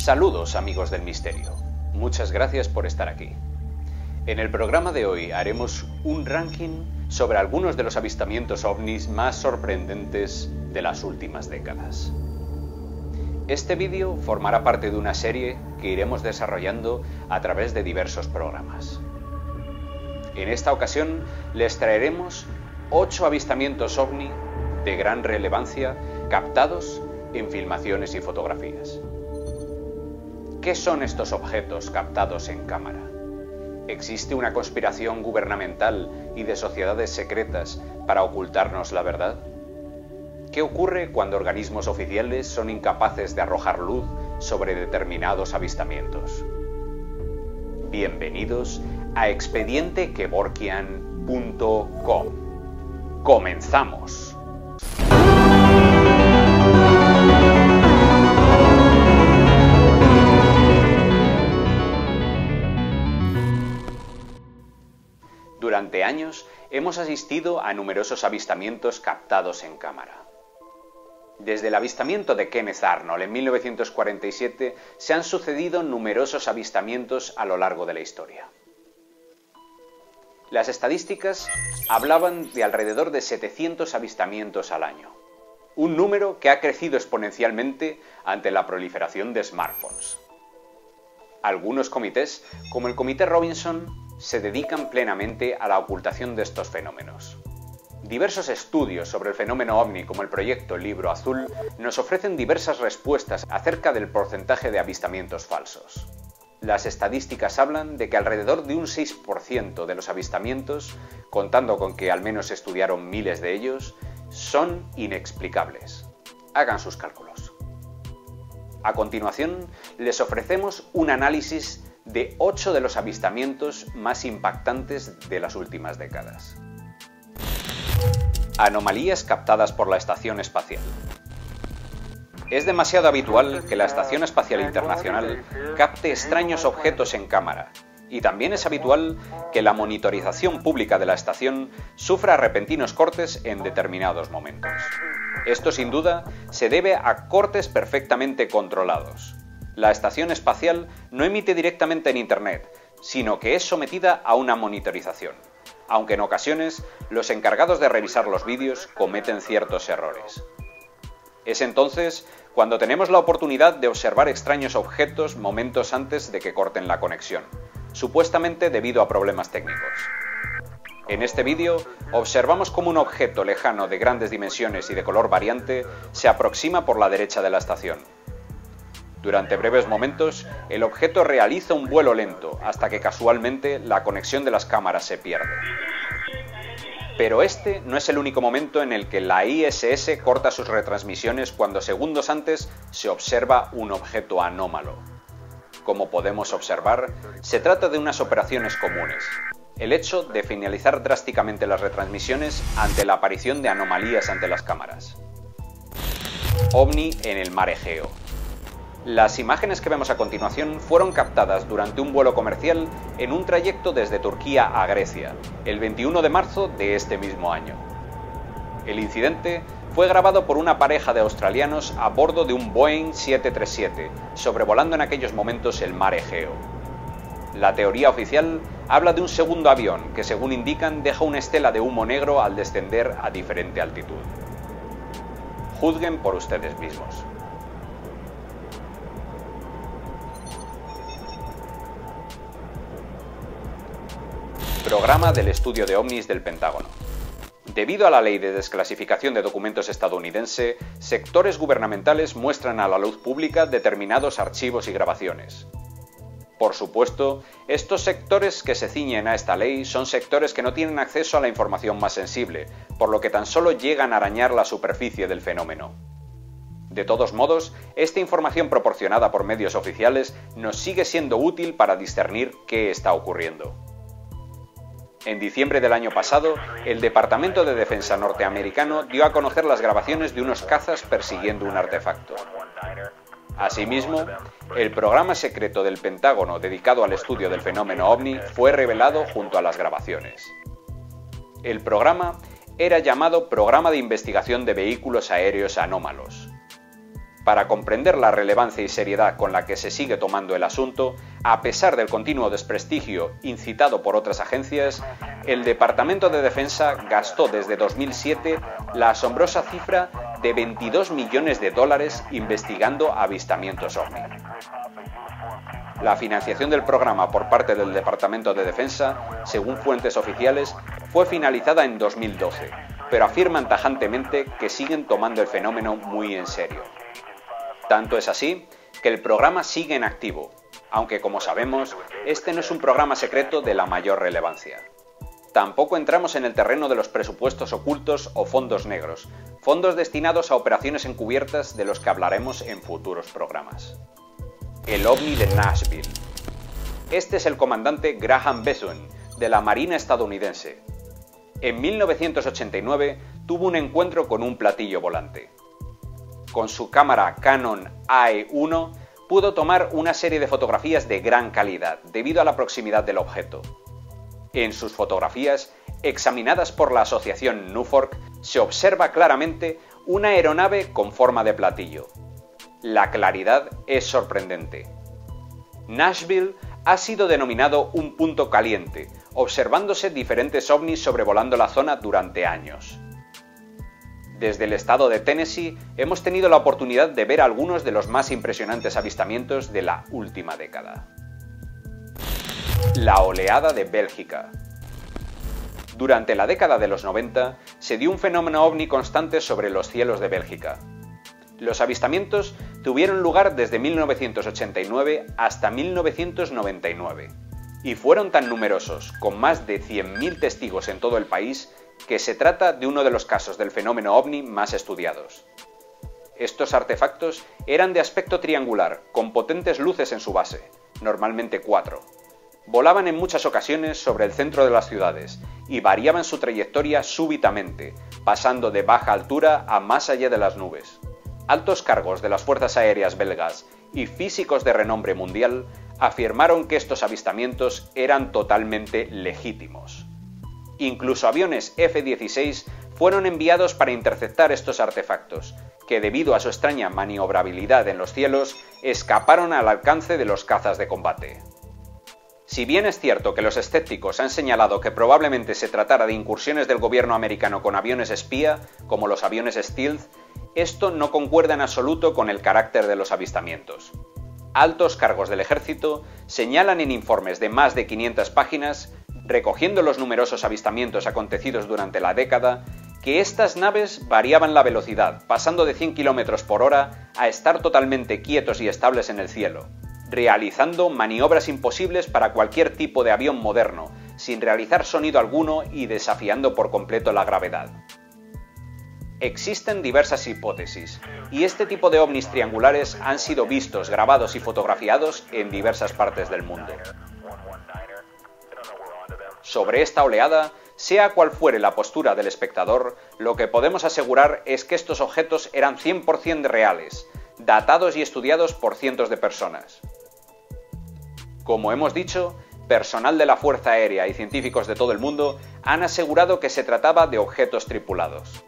Saludos amigos del misterio, muchas gracias por estar aquí. En el programa de hoy haremos un ranking sobre algunos de los avistamientos ovnis más sorprendentes de las últimas décadas. Este vídeo formará parte de una serie que iremos desarrollando a través de diversos programas. En esta ocasión les traeremos 8 avistamientos ovni de gran relevancia captados en filmaciones y fotografías. ¿Qué son estos objetos captados en cámara? ¿Existe una conspiración gubernamental y de sociedades secretas para ocultarnos la verdad? ¿Qué ocurre cuando organismos oficiales son incapaces de arrojar luz sobre determinados avistamientos? Bienvenidos a expedientekevorkian.com. ¡Comenzamos! Durante años hemos asistido a numerosos avistamientos captados en cámara. Desde el avistamiento de Kenneth Arnold en 1947 se han sucedido numerosos avistamientos a lo largo de la historia. Las estadísticas hablaban de alrededor de 700 avistamientos al año, un número que ha crecido exponencialmente ante la proliferación de smartphones. Algunos comités, como el Comité Robinson, se dedican plenamente a la ocultación de estos fenómenos. Diversos estudios sobre el fenómeno ovni, como el proyecto Libro Azul, nos ofrecen diversas respuestas acerca del porcentaje de avistamientos falsos. Las estadísticas hablan de que alrededor de un 6% de los avistamientos, contando con que al menos estudiaron miles de ellos, son inexplicables. Hagan sus cálculos. A continuación, les ofrecemos un análisis de 8 de los avistamientos más impactantes de las últimas décadas. Anomalías captadas por la Estación Espacial. Es demasiado habitual que la Estación Espacial Internacional capte extraños objetos en cámara, y también es habitual que la monitorización pública de la estación sufra repentinos cortes en determinados momentos. Esto sin duda se debe a cortes perfectamente controlados. La estación espacial no emite directamente en Internet, sino que es sometida a una monitorización, aunque en ocasiones los encargados de revisar los vídeos cometen ciertos errores. Es entonces cuando tenemos la oportunidad de observar extraños objetos momentos antes de que corten la conexión, supuestamente debido a problemas técnicos. En este vídeo observamos cómo un objeto lejano de grandes dimensiones y de color variante se aproxima por la derecha de la estación. Durante breves momentos, el objeto realiza un vuelo lento, hasta que casualmente la conexión de las cámaras se pierde. Pero este no es el único momento en el que la ISS corta sus retransmisiones cuando segundos antes se observa un objeto anómalo. Como podemos observar, se trata de unas operaciones comunes. El hecho de finalizar drásticamente las retransmisiones ante la aparición de anomalías ante las cámaras. OVNI en el mar Egeo. Las imágenes que vemos a continuación fueron captadas durante un vuelo comercial en un trayecto desde Turquía a Grecia, el 21 de marzo de este mismo año. El incidente fue grabado por una pareja de australianos a bordo de un Boeing 737, sobrevolando en aquellos momentos el mar Egeo. La teoría oficial habla de un segundo avión que, según indican, deja una estela de humo negro al descender a diferente altitud. Juzguen por ustedes mismos. Programa del estudio de ovnis del Pentágono. Debido a la ley de desclasificación de documentos estadounidense, sectores gubernamentales muestran a la luz pública determinados archivos y grabaciones. Por supuesto, estos sectores que se ciñen a esta ley son sectores que no tienen acceso a la información más sensible, por lo que tan solo llegan a arañar la superficie del fenómeno. De todos modos, esta información proporcionada por medios oficiales nos sigue siendo útil para discernir qué está ocurriendo. En diciembre del año pasado, el Departamento de Defensa norteamericano dio a conocer las grabaciones de unos cazas persiguiendo un artefacto. Asimismo, el programa secreto del Pentágono dedicado al estudio del fenómeno ovni fue revelado junto a las grabaciones. El programa era llamado Programa de Investigación de Vehículos Aéreos Anómalos. Para comprender la relevancia y seriedad con la que se sigue tomando el asunto, a pesar del continuo desprestigio incitado por otras agencias, el Departamento de Defensa gastó desde 2007 la asombrosa cifra de $22 millones investigando avistamientos OVNI. La financiación del programa por parte del Departamento de Defensa, según fuentes oficiales, fue finalizada en 2012, pero afirman tajantemente que siguen tomando el fenómeno muy en serio. Tanto es así que el programa sigue en activo, aunque como sabemos, este no es un programa secreto de la mayor relevancia. Tampoco entramos en el terreno de los presupuestos ocultos o fondos negros, fondos destinados a operaciones encubiertas de los que hablaremos en futuros programas. El OVNI de Nashville. Este es el comandante Graham Bethune, de la Marina estadounidense. En 1989 tuvo un encuentro con un platillo volante. Con su cámara Canon AE-1 pudo tomar una serie de fotografías de gran calidad debido a la proximidad del objeto. En sus fotografías, examinadas por la asociación NUFORC, se observa claramente una aeronave con forma de platillo. La claridad es sorprendente. Nashville ha sido denominado un punto caliente, observándose diferentes ovnis sobrevolando la zona durante años. Desde el estado de Tennessee hemos tenido la oportunidad de ver algunos de los más impresionantes avistamientos de la última década. La oleada de Bélgica. Durante la década de los 90 se dio un fenómeno ovni constante sobre los cielos de Bélgica. Los avistamientos tuvieron lugar desde 1989 hasta 1999 y fueron tan numerosos, con más de 100.000 testigos en todo el país, que se trata de uno de los casos del fenómeno ovni más estudiados. Estos artefactos eran de aspecto triangular, con potentes luces en su base, normalmente 4. Volaban en muchas ocasiones sobre el centro de las ciudades y variaban su trayectoria súbitamente, pasando de baja altura a más allá de las nubes. Altos cargos de las fuerzas aéreas belgas y físicos de renombre mundial afirmaron que estos avistamientos eran totalmente legítimos. Incluso aviones F-16 fueron enviados para interceptar estos artefactos, que debido a su extraña maniobrabilidad en los cielos, escaparon al alcance de los cazas de combate. Si bien es cierto que los escépticos han señalado que probablemente se tratara de incursiones del gobierno americano con aviones espía, como los aviones Stealth, esto no concuerda en absoluto con el carácter de los avistamientos. Altos cargos del ejército señalan en informes de más de 500 páginas, recogiendo los numerosos avistamientos acontecidos durante la década, que estas naves variaban la velocidad, pasando de 100 km por hora a estar totalmente quietos y estables en el cielo, realizando maniobras imposibles para cualquier tipo de avión moderno, sin realizar sonido alguno y desafiando por completo la gravedad. Existen diversas hipótesis, y este tipo de ovnis triangulares han sido vistos, grabados y fotografiados en diversas partes del mundo. Sobre esta oleada, sea cual fuere la postura del espectador, lo que podemos asegurar es que estos objetos eran 100% reales, datados y estudiados por cientos de personas. Como hemos dicho, personal de la Fuerza Aérea y científicos de todo el mundo han asegurado que se trataba de objetos tripulados.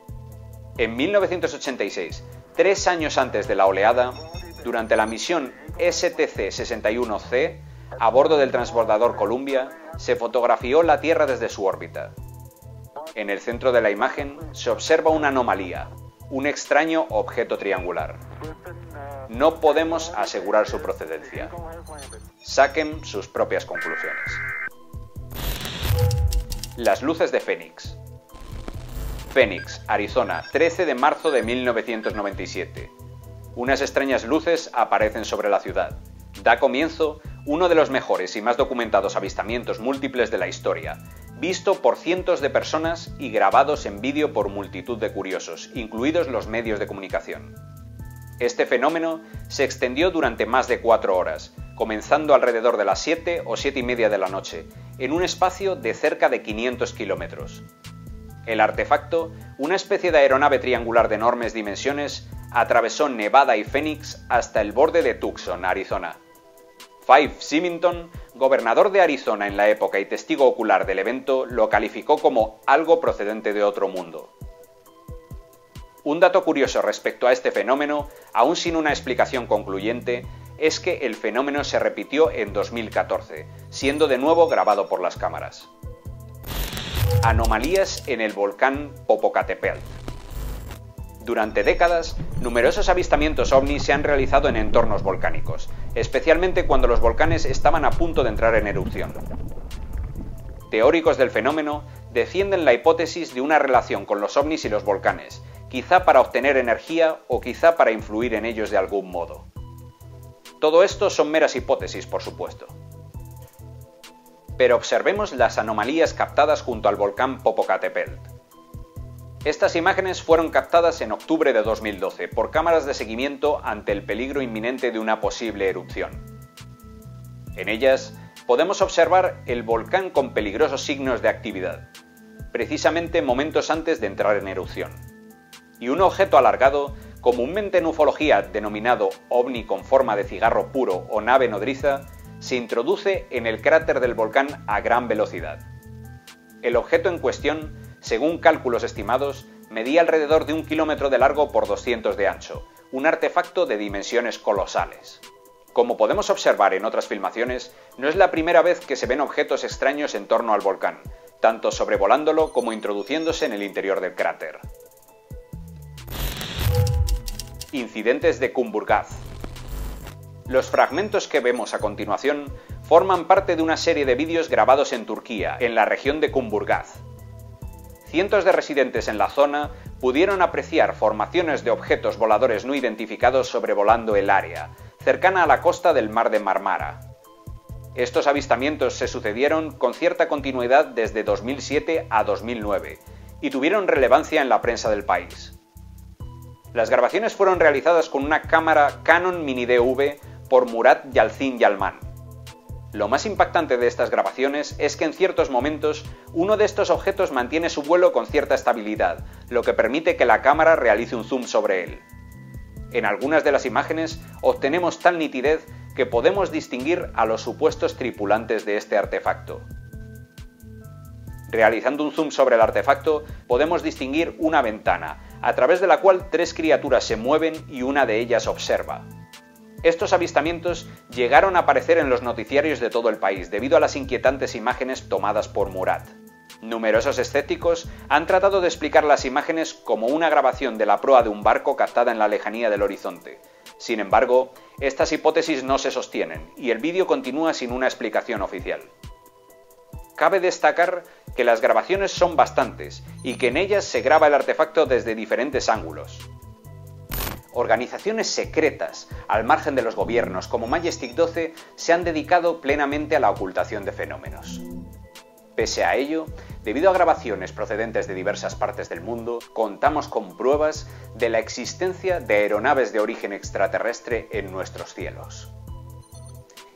En 1986, 3 años antes de la oleada, durante la misión STC-61C, a bordo del transbordador Columbia, se fotografió la Tierra desde su órbita. En el centro de la imagen se observa una anomalía, un extraño objeto triangular. No podemos asegurar su procedencia. Saquen sus propias conclusiones. Las luces de Phoenix. Phoenix, Arizona, 13 de marzo de 1997. Unas extrañas luces aparecen sobre la ciudad. Da comienzo uno de los mejores y más documentados avistamientos múltiples de la historia, visto por cientos de personas y grabados en vídeo por multitud de curiosos, incluidos los medios de comunicación. Este fenómeno se extendió durante más de 4 horas, comenzando alrededor de las 7 o 7:30 de la noche, en un espacio de cerca de 500 kilómetros. El artefacto, una especie de aeronave triangular de enormes dimensiones, atravesó Nevada y Phoenix hasta el borde de Tucson, Arizona. Fife Symington, gobernador de Arizona en la época y testigo ocular del evento, lo calificó como algo procedente de otro mundo. Un dato curioso respecto a este fenómeno, aún sin una explicación concluyente, es que el fenómeno se repitió en 2014, siendo de nuevo grabado por las cámaras. Anomalías en el volcán Popocatépetl. Durante décadas, numerosos avistamientos ovnis se han realizado en entornos volcánicos, especialmente cuando los volcanes estaban a punto de entrar en erupción. Teóricos del fenómeno defienden la hipótesis de una relación con los ovnis y los volcanes, quizá para obtener energía o quizá para influir en ellos de algún modo. Todo esto son meras hipótesis, por supuesto. Pero observemos las anomalías captadas junto al volcán Popocatépetl. Estas imágenes fueron captadas en octubre de 2012 por cámaras de seguimiento ante el peligro inminente de una posible erupción. En ellas podemos observar el volcán con peligrosos signos de actividad, precisamente momentos antes de entrar en erupción. Y un objeto alargado, comúnmente en ufología denominado ovni con forma de cigarro puro o nave nodriza, se introduce en el cráter del volcán a gran velocidad. El objeto en cuestión, según cálculos estimados, medía alrededor de 1 kilómetro de largo por 200 de ancho, un artefacto de dimensiones colosales. Como podemos observar en otras filmaciones, no es la primera vez que se ven objetos extraños en torno al volcán, tanto sobrevolándolo como introduciéndose en el interior del cráter. Incidentes de Kumburgaz. Los fragmentos que vemos a continuación forman parte de una serie de vídeos grabados en Turquía, en la región de Kumburgaz. Cientos de residentes en la zona pudieron apreciar formaciones de objetos voladores no identificados sobrevolando el área, cercana a la costa del mar de Marmara. Estos avistamientos se sucedieron con cierta continuidad desde 2007 a 2009 y tuvieron relevancia en la prensa del país. Las grabaciones fueron realizadas con una cámara Canon Mini DV por Murat Yalçın Yalman. Lo más impactante de estas grabaciones es que en ciertos momentos uno de estos objetos mantiene su vuelo con cierta estabilidad, lo que permite que la cámara realice un zoom sobre él. En algunas de las imágenes obtenemos tal nitidez que podemos distinguir a los supuestos tripulantes de este artefacto. Realizando un zoom sobre el artefacto, podemos distinguir una ventana, a través de la cual 3 criaturas se mueven y una de ellas observa. Estos avistamientos llegaron a aparecer en los noticiarios de todo el país debido a las inquietantes imágenes tomadas por Murat. Numerosos escépticos han tratado de explicar las imágenes como una grabación de la proa de un barco captada en la lejanía del horizonte. Sin embargo, estas hipótesis no se sostienen y el vídeo continúa sin una explicación oficial. Cabe destacar que las grabaciones son bastantes y que en ellas se graba el artefacto desde diferentes ángulos. Organizaciones secretas, al margen de los gobiernos, como Majestic 12, se han dedicado plenamente a la ocultación de fenómenos. Pese a ello, debido a grabaciones procedentes de diversas partes del mundo, contamos con pruebas de la existencia de aeronaves de origen extraterrestre en nuestros cielos.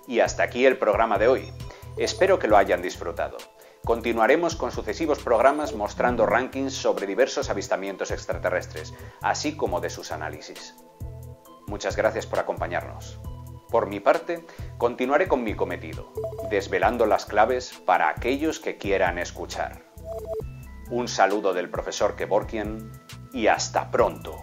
Y hasta aquí el programa de hoy. Espero que lo hayan disfrutado. Continuaremos con sucesivos programas mostrando rankings sobre diversos avistamientos extraterrestres, así como de sus análisis. Muchas gracias por acompañarnos. Por mi parte, continuaré con mi cometido, desvelando las claves para aquellos que quieran escuchar. Un saludo del profesor Kevorkian y hasta pronto.